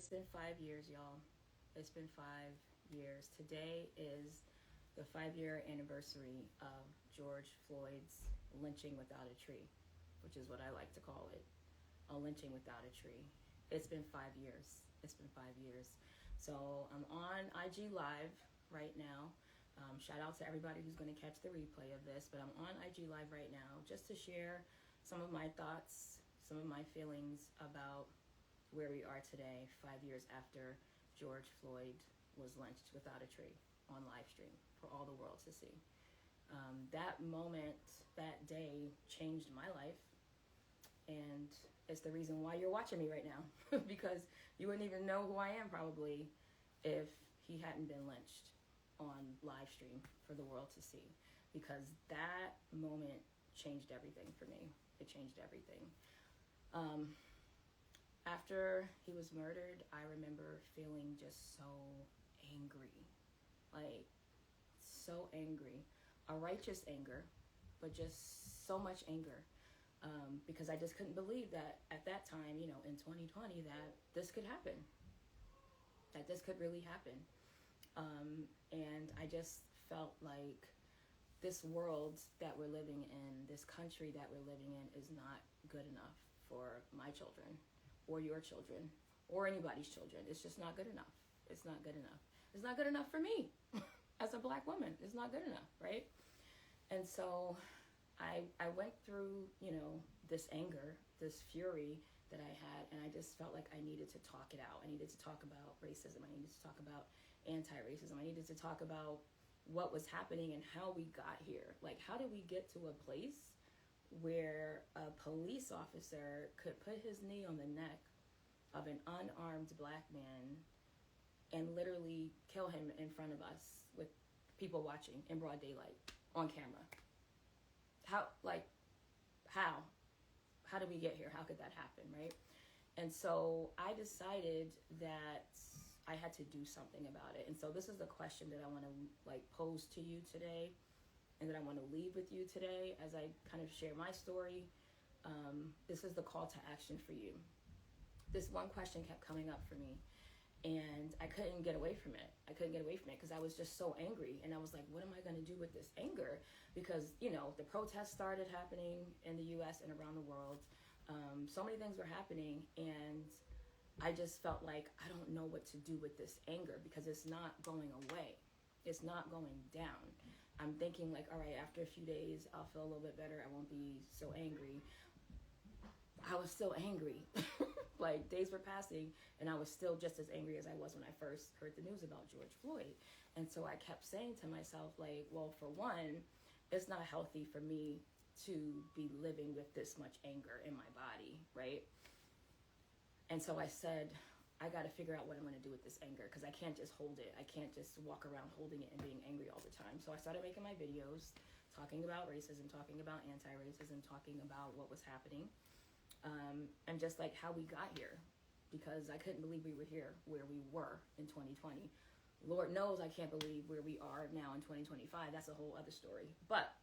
It's been 5 years, y'all. It's been 5 years. Today is the 5 year anniversary of George Floyd's lynching without a tree, which is what I like to call it, a lynching without a tree. It's been 5 years. It's been 5 years. So I'm on IG Live right now. Shout out to everybody who's going to catch the replay of this, but I'm on IG Live right now just to share some of my thoughts, some of my feelings about where we are today, 5 years after George Floyd was lynched without a tree on live stream for all the world to see. That moment, that day, changed my life, and it's the reason why you're watching me right now, because you wouldn't even know who I am probably if he hadn't been lynched on live stream for the world to see, because that moment changed everything for me. It changed everything. After he was murdered, I remember feeling just so angry, like so angry, a righteous anger, but just so much anger, because I just couldn't believe that at that time, in 2020, that this could happen, that this could really happen. And I just felt like this world that we're living in, this country that we're living in, is not good enough for my children or your children or anybody's children. It's just not good enough. It's not good enough. It's not good enough for me as a Black woman. It's not good enough, right? And so I went through, this anger, this fury that I had, and I just felt like I needed to talk it out. I needed to talk about racism. I needed to talk about anti-racism. I needed to talk about what was happening and how we got here. Like, how did we get to a place where a police officer could put his knee on the neck of an unarmed Black man and literally kill him in front of us with people watching in broad daylight on camera? How did we get here? How could that happen, right? And so I decided that I had to do something about it. And so this is the question that I want to pose to you today, and that I want to leave with you today as I kind of share my story. This is the call to action for you. This one question kept coming up for me, and I couldn't get away from it. Because I was just so angry, and I was like, what am I going to do with this anger? Because, the protests started happening in the U.S. and around the world. So many things were happening, and I just felt like I don't know what to do with this anger, because it's not going away. It's not going down. I'm thinking all right, after a few days, I'll feel a little bit better. I won't be so angry. I was still angry. Days were passing, and I was still just as angry as I was when I first heard the news about George Floyd. And so I kept saying to myself, well, for one, it's not healthy for me to be living with this much anger in my body, right? And so I said, I got to figure out what I'm going to do with this anger, because I can't just hold it. I can't just walk around holding it and being angry all the time. So I started making my videos, talking about racism, talking about anti-racism, talking about what was happening, and just how we got here, because I couldn't believe we were here where we were in 2020. Lord knows I can't believe where we are now in 2025. That's a whole other story. But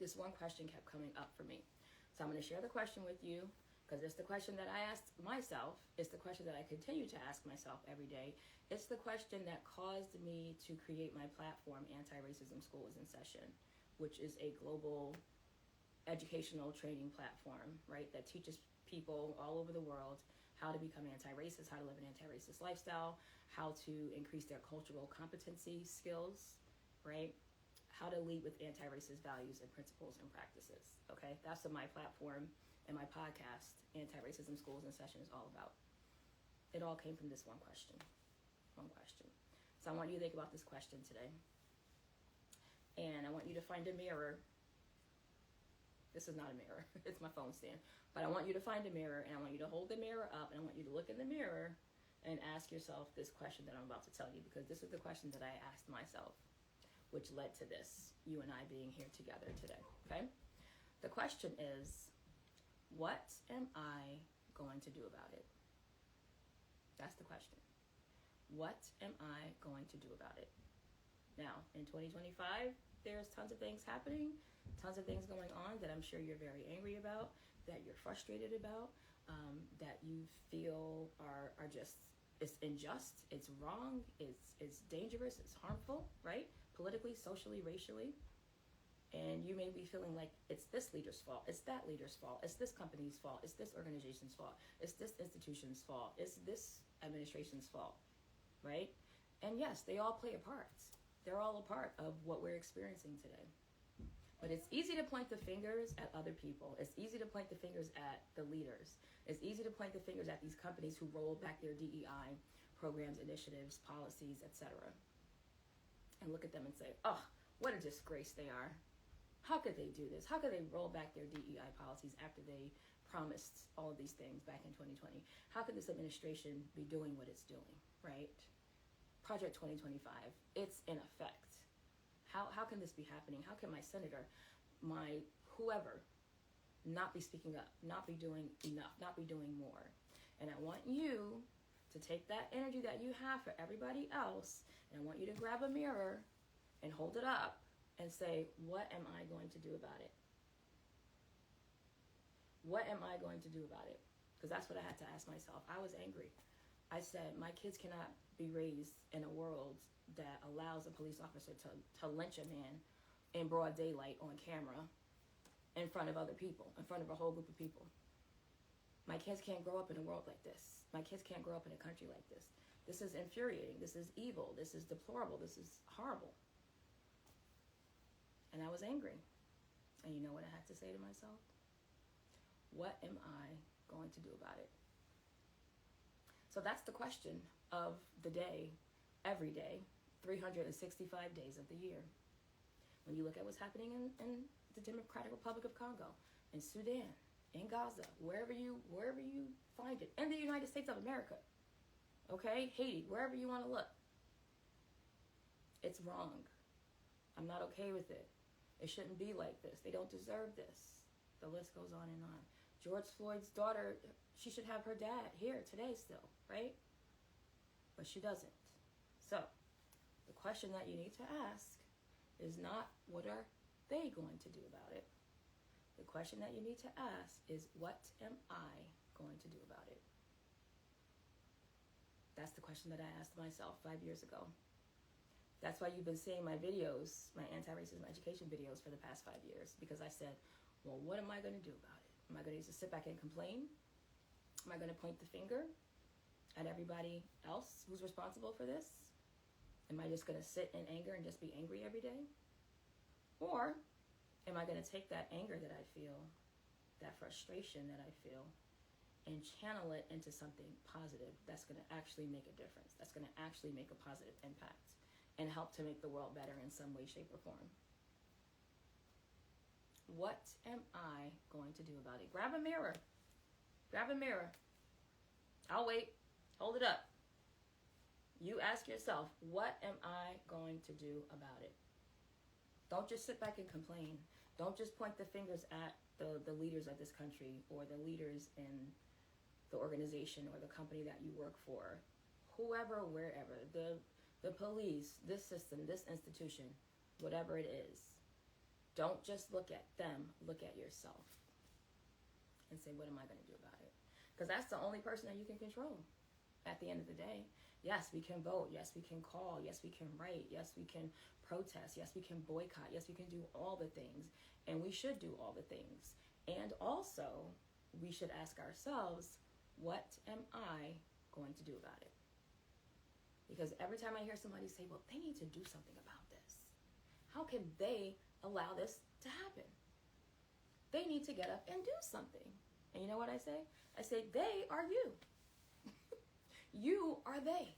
this one question kept coming up for me. So I'm going to share the question with you, because it's the question that I asked myself. It's the question that I continue to ask myself every day. It's the question that caused me to create my platform, Anti-Racism School is in Session, which is a global educational training platform, right, that teaches people all over the world how to become anti-racist, how to live an anti-racist lifestyle, how to increase their cultural competency skills, right, how to lead with anti-racist values and principles and practices, okay? That's what my platform and my podcast, Anti-Racism Schools in Session, is all about. It all came from this one question. So I want you to think about this question today. And I want you to find a mirror. This is not a mirror. It's my phone stand. But I want you to find a mirror, and I want you to hold the mirror up, and I want you to look in the mirror and ask yourself this question that I'm about to tell you, because this is the question that I asked myself, which led to this, you and I being here together today, okay? The question is, what am I going to do about it? That's the question. What am I going to do about it? Now, in 2025, there's tons of things happening, tons of things going on that I'm sure you're very angry about, that you're frustrated about, that you feel are just it's unjust, it's wrong, it's dangerous, it's harmful, right? Politically, socially, racially. And you may be feeling like it's this leader's fault, it's that leader's fault, it's this company's fault, it's this organization's fault, it's this institution's fault, it's this administration's fault, right? And yes, they all play a part. They're all a part of what we're experiencing today. But it's easy to point the fingers at other people. It's easy to point the fingers at the leaders. It's easy to point the fingers at these companies who rolled back their DEI programs, initiatives, policies, etc. And look at them and say, oh, what a disgrace they are. How could they do this? How could they roll back their DEI policies after they promised all of these things back in 2020? How could this administration be doing what it's doing, right? Project 2025, it's in effect. How can this be happening? How can my senator, my whoever, not be speaking up, not be doing enough, not be doing more? And I want you to take that energy that you have for everybody else, and I want you to grab a mirror and hold it up and say, what am I going to do about it? What am I going to do about it? Because that's what I had to ask myself. I was angry. I said, my kids cannot be raised in a world that allows a police officer to lynch a man in broad daylight on camera in front of other people, in front of a whole group of people. My kids can't grow up in a world like this. My kids can't grow up in a country like this. This is infuriating. This is evil. This is deplorable. This is horrible. And I was angry. And you know what I had to say to myself? What am I going to do about it? So that's the question of the day, every day, 365 days of the year. When you look at what's happening in the Democratic Republic of Congo, in Sudan, in Gaza, wherever you find it, in the United States of America, okay, Haiti, wherever you want to look, it's wrong. I'm not okay with it. It shouldn't be like this. They don't deserve this. The list goes on and on. George Floyd's daughter, she should have her dad here today still, right? But she doesn't. So the question that you need to ask is not what are they going to do about it? The question that you need to ask is what am I going to do about it? That's the question that I asked myself 5 years ago. That's why you've been seeing my videos, my anti-racism education videos for the past 5 years, because I said, well, what am I going to do about it? Am I going to just sit back and complain? Am I going to point the finger at everybody else who's responsible for this? Am I just going to sit in anger and just be angry every day? Or am I going to take that anger that I feel, that frustration that I feel, and channel it into something positive that's going to actually make a difference, that's going to actually make a positive impact and help to make the world better in some way, shape, or form? What am I going to do about it? Grab a mirror. Grab a mirror. I'll wait. Hold it up. You ask yourself, what am I going to do about it? Don't just sit back and complain. Don't just point the fingers at the leaders of this country or the leaders in the organization or the company that you work for. Whoever, wherever, the police, this system, this institution, whatever it is. Don't just look at them, look at yourself and say, what am I going to do about it? Because that's the only person that you can control at the end of the day. Yes, we can vote. Yes, we can call. Yes, we can write. Yes, we can protest. Yes, we can boycott. Yes, we can do all the things. And we should do all the things. And also, we should ask ourselves, what am I going to do about it? Because every time I hear somebody say, well, they need to do something about this. How can they allow this to happen? They need to get up and do something. And you know what I say? I say, they are you. You are they.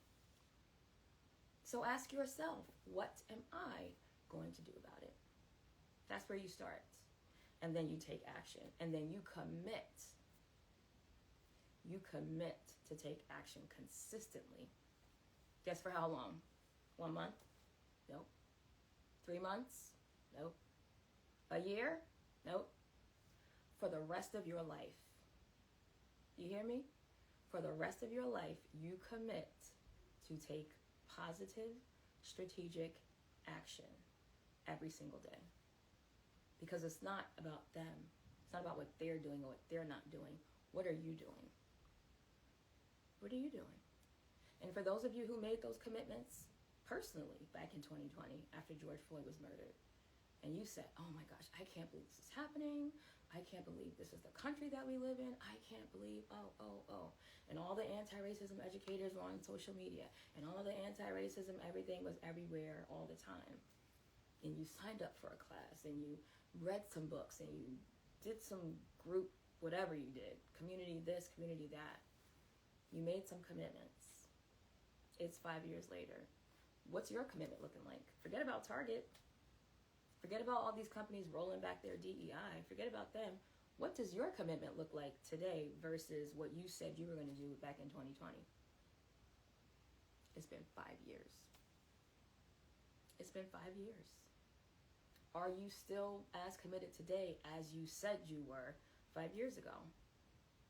So ask yourself, what am I going to do about it? That's where you start. And then you take action. And then you commit. You commit to take action consistently. Guess for how long? 1 month? Nope. 3 months? Nope. A year? Nope. For the rest of your life. You hear me? For the rest of your life, you commit to take positive, strategic action every single day. Because it's not about them. It's not about what they're doing or what they're not doing. What are you doing? What are you doing? And for those of you who made those commitments personally back in 2020 after George Floyd was murdered, and you said, oh my gosh, I can't believe this is happening. I can't believe this is the country that we live in. I can't believe, oh. And all the anti-racism educators were on social media. And all the anti-racism, everything was everywhere all the time. And you signed up for a class, and you read some books, and you did some group, whatever you did. Community this, community that. You made some commitments. It's 5 years later. What's your commitment looking like? Forget about Target. Forget about all these companies rolling back their DEI. Forget about them. What does your commitment look like today versus what you said you were going to do back in 2020? It's been 5 years. It's been 5 years. Are you still as committed today as you said you were 5 years ago?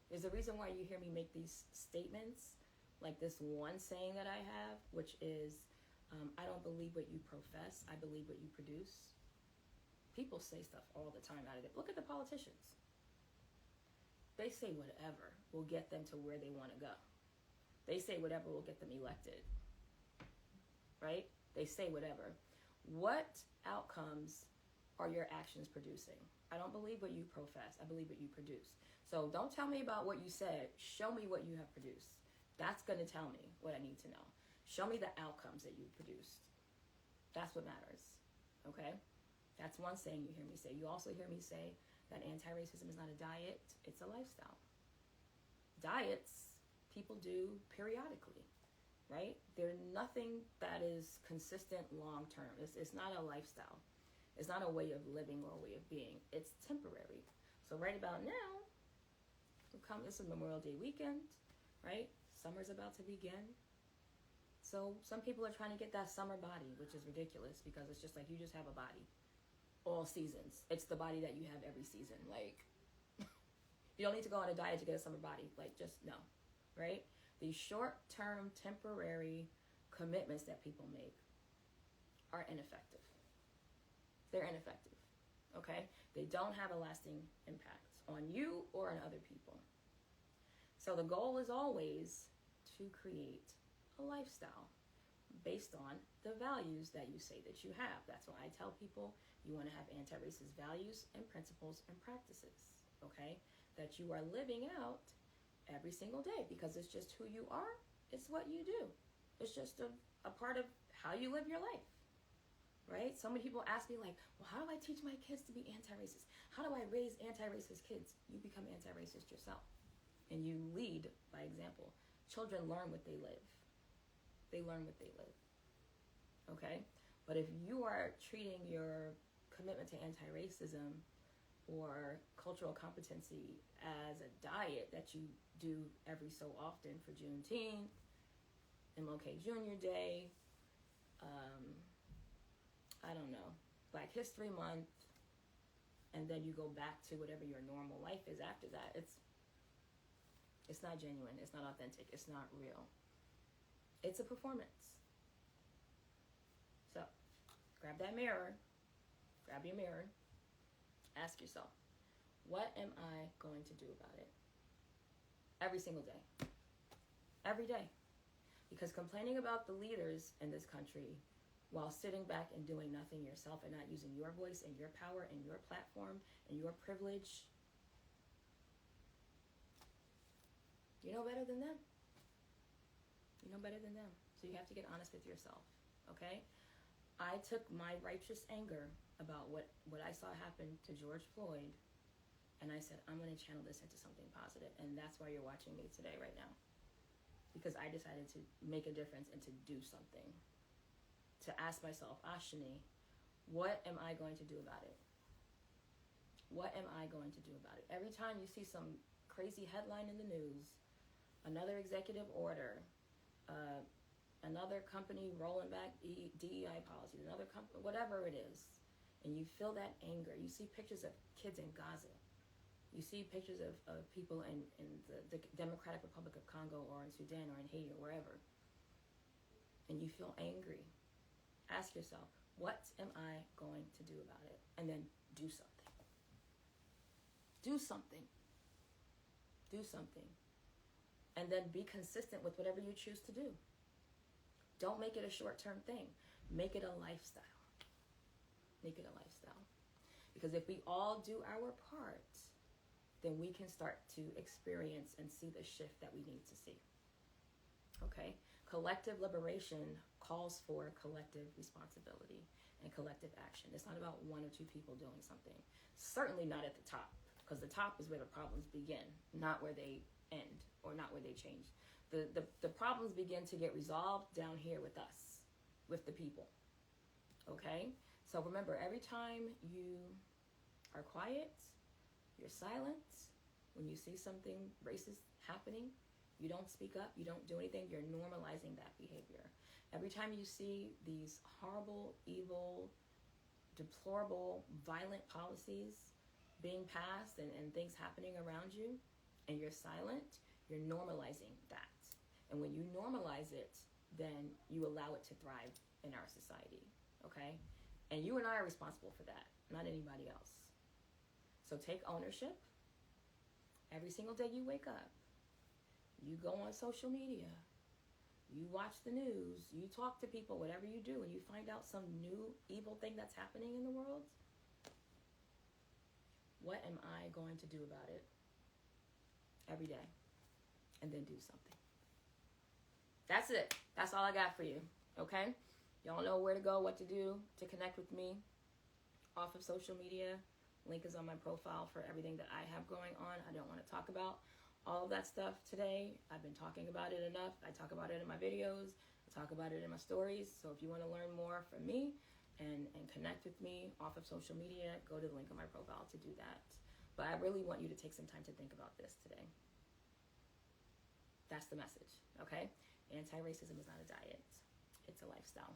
There's a reason why you hear me make these statements, like this one saying that I have, which is, I don't believe what you profess, I believe what you produce. People say stuff all the time out of it. Look at the politicians. They say whatever will get them to where they want to go. They say whatever will get them elected. Right? They say whatever. What outcomes are your actions producing? I don't believe what you profess. I believe what you produce. So don't tell me about what you said. Show me what you have produced. That's going to tell me what I need to know. Show me the outcomes that you produced. That's what matters. Okay? That's one saying you hear me say. You also hear me say that anti-racism is not a diet, it's a lifestyle. Diets, people do periodically, right? There's nothing that is consistent long-term. It's not a lifestyle. It's not a way of living or a way of being. It's temporary. So right about now, this is Memorial Day weekend, right? Summer's about to begin. So some people are trying to get that summer body, which is ridiculous because it's just like you just have a body. All seasons. It's the body that you have every season. Like, you don't need to go on a diet to get a summer body. Like, just no, right? These short-term, temporary commitments that people make are ineffective. They're ineffective, okay? They don't have a lasting impact on you or on other people. So the goal is always to create a lifestyle based on the values that you say that you have. That's why I tell people you want to have anti-racist values and principles and practices, okay? That you are living out every single day because it's just who you are. It's what you do. It's just a part of how you live your life, right? So many people ask me like, well, how do I teach my kids to be anti-racist? How do I raise anti-racist kids? You become anti-racist yourself and you lead by example. Children learn what they live. They learn what they live, okay? But if you are treating your commitment to anti-racism or cultural competency as a diet that you do every so often for Juneteenth, MLK Jr. Day, I don't know, Black History Month, and then you go back to whatever your normal life is after that, it's not genuine, it's not authentic, it's not real. It's a performance. So, grab that mirror, grab your mirror, ask yourself, what am I going to do about it? Every single day. Every day. Because complaining about the leaders in this country while sitting back and doing nothing yourself and not using your voice and your power and your platform and your privilege, you know better than them. You know better than them. So you have to get honest with yourself, okay? I took my righteous anger about what I saw happen to George Floyd, and I said, I'm going to channel this into something positive. And that's why you're watching me today right now. Because I decided to make a difference and to do something. To ask myself, Ashani, what am I going to do about it? What am I going to do about it? Every time you see some crazy headline in the news, another executive order, another company rolling back DEI policies, another company, whatever it is, and you feel that anger. You see pictures of kids in Gaza. You see pictures of people in the Democratic Republic of Congo or in Sudan or in Haiti or wherever, and you feel angry. Ask yourself, what am I going to do about it? And then do something. Do something. Do something. And then be consistent with whatever you choose to do. Don't make it a short-term thing. Make it a lifestyle. Make it a lifestyle. Because if we all do our part, then we can start to experience and see the shift that we need to see. Okay? Collective liberation calls for collective responsibility and collective action. It's not about one or two people doing something. Certainly not at the top, because the top is where the problems begin, not where they end or not where they change. The problems begin to get resolved down here with us, with the people. Okay? So remember, every time you are quiet, you're silent, when you see something racist happening, you don't speak up, you don't do anything, you're normalizing that behavior. Every time you see these horrible, evil, deplorable, violent policies being passed and things happening around you, and you're silent, you're normalizing that. And when you normalize it, then you allow it to thrive in our society, okay? And you and I are responsible for that, not anybody else. So take ownership. Every single day you wake up, you go on social media, you watch the news, you talk to people, whatever you do, and you find out some new evil thing that's happening in the world, what am I going to do about it every day? And then do something. That's it. That's all I got for you, okay? Y'all know where to go, what to do to connect with me off of social media. Link is on my profile for everything that I have going on. I don't want to talk about all of that stuff today. I've been talking about it enough. I talk about it in my videos. I talk about it in my stories. So if you want to learn more from me and connect with me off of social media, go to the link on my profile to do that. But I really want you to take some time to think about this today. That's the message, okay? Anti-racism is not a diet. It's a lifestyle.